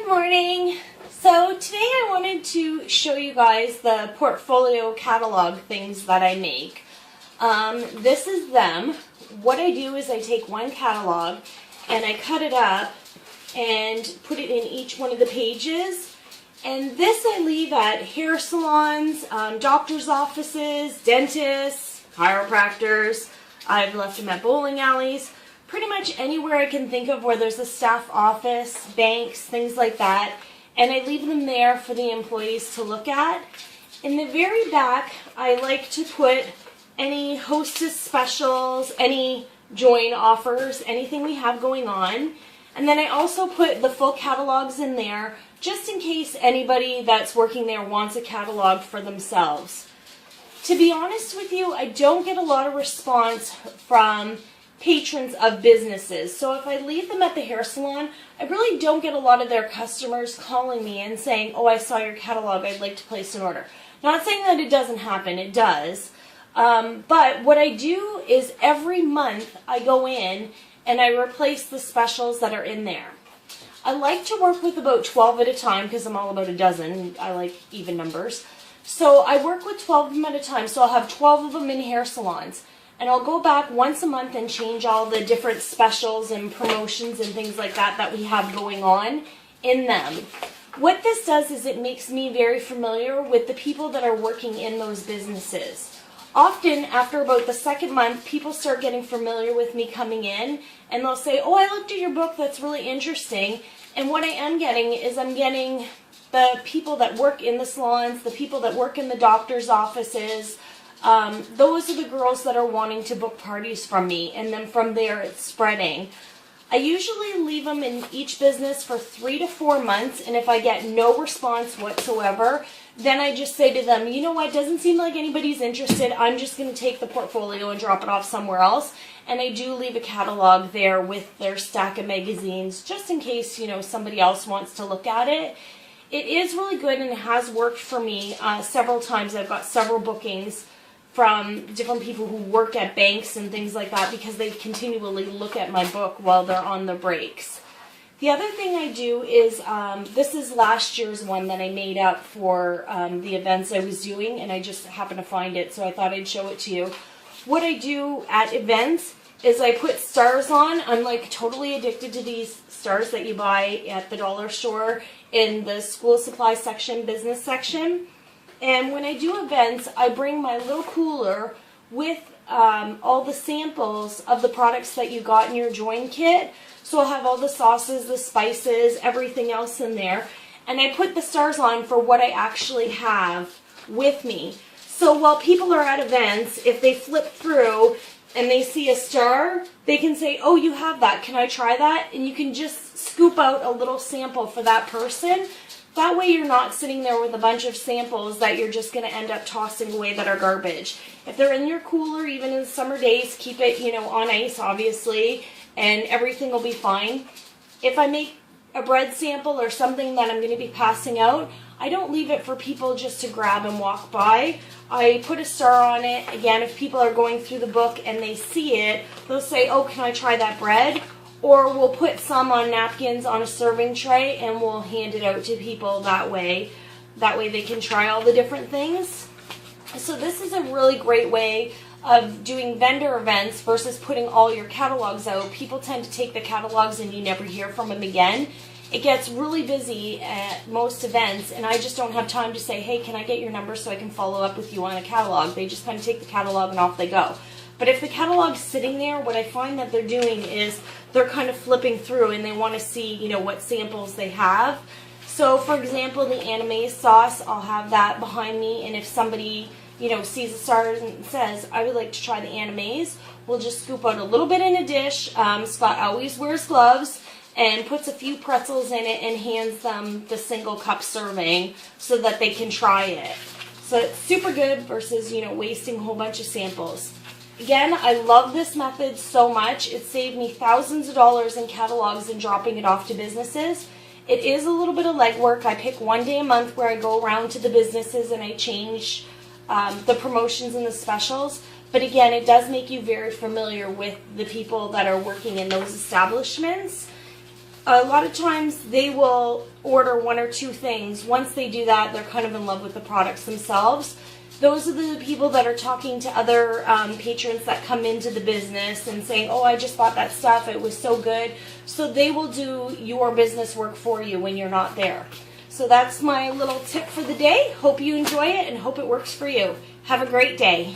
Good morning. So today I wanted to show you guys the portfolio catalog things that I make. This is them. What I do is I take one catalog and I cut it up and put it in each one of the pages. And this I leave at hair salons, doctor's offices, dentists, chiropractors. I've left them at bowling alleys. Pretty much anywhere I can think of where there's a staff office, banks, things like that. And I leave them there for the employees to look at. In the very back, I like to put any hostess specials, any join offers, anything we have going on. And then I also put the full catalogs in there just in case anybody that's working there wants a catalog for themselves. To be honest with you, I don't get a lot of response from patrons of businesses. So if I leave them at the hair salon, I really don't get a lot of their customers calling me and saying, oh, I saw your catalog, I'd like to place an order. Not saying that it doesn't happen, it does. But what I do is every month I go in and I replace the specials that are in there. I like to work with about 12 at a time because I'm all about a dozen. I like even numbers. So I work with 12 of them at a time. So I'll have 12 of them in hair salons. And I'll go back once a month and change all the different specials and promotions and things like that that we have going on in them. What this does is it makes me very familiar with the people that are working in those businesses. Often, after about the second month, people start getting familiar with me coming in, and they'll say, oh, I looked at your book, that's really interesting. And what I am getting is I'm getting the people that work in the salons, the people that work in the doctor's offices. Those are the girls that are wanting to book parties from me, and then from there it's spreading. I usually leave them in each business for 3 to 4 months, and if I get no response whatsoever, then I just say to them, you know what, doesn't seem like anybody's interested, I'm just going to take the portfolio and drop it off somewhere else. And I do leave a catalog there with their stack of magazines, just in case, you know, somebody else wants to look at it. It is really good and it has worked for me several times. I've got several bookings from different people who work at banks and things like that because they continually look at my book while they're on their breaks. The other thing I do is, this is last year's one that I made up for the events I was doing, and I just happened to find it, so I thought I'd show it to you. What I do at events is I put stars on. I'm like totally addicted to these stars that you buy at the dollar store in the school supply section, business section. And when I do events, I bring my little cooler with all the samples of the products that you got in your join kit. So I'll have all the sauces, the spices, everything else in there. And I put the stars on for what I actually have with me. So while people are at events, if they flip through and they see a star, they can say, oh, you have that, can I try that? And you can just scoop out a little sample for that person. That way you're not sitting there with a bunch of samples that you're just going to end up tossing away that are garbage. If they're in your cooler, even in the summer days, keep it, you know, on ice, obviously, and everything will be fine. If I make a bread sample or something that I'm going to be passing out, I don't leave it for people just to grab and walk by. I put a star on it. Again, if people are going through the book and they see it, they'll say, oh, can I try that bread? Or we'll put some on napkins on a serving tray and we'll hand it out to people that way. That way they can try all the different things. So this is a really great way of doing vendor events versus putting all your catalogs out. People tend to take the catalogs and you never hear from them again. It gets really busy at most events, and I just don't have time to say, hey, can I get your number so I can follow up with you on a catalog? They just kind of take the catalog and off they go. But if the catalog's sitting there, what I find that they're doing is they're kind of flipping through and they want to see, you know, what samples they have. So, for example, the anime sauce, I'll have that behind me, and if somebody, you know, sees a star and says, I would like to try the animes, we'll just scoop out a little bit in a dish. Scott always wears gloves and puts a few pretzels in it and hands them the single cup serving so that they can try it. So it's super good versus, you know, wasting a whole bunch of samples. Again, I love this method so much. It saved me thousands of dollars in catalogs and dropping it off to businesses. It is a little bit of legwork. I pick one day a month where I go around to the businesses and I change the promotions and the specials. But again, it does make you very familiar with the people that are working in those establishments. a lot of times they will order one or two things. Once they do that, they're kind of in love with the products themselves. Those are the people that are talking to other patrons that come into the business and saying, oh, I just bought that stuff, it was so good. So they will do your business work for you when you're not there. So that's my little tip for the day. Hope you enjoy it and hope it works for you. Have a great day.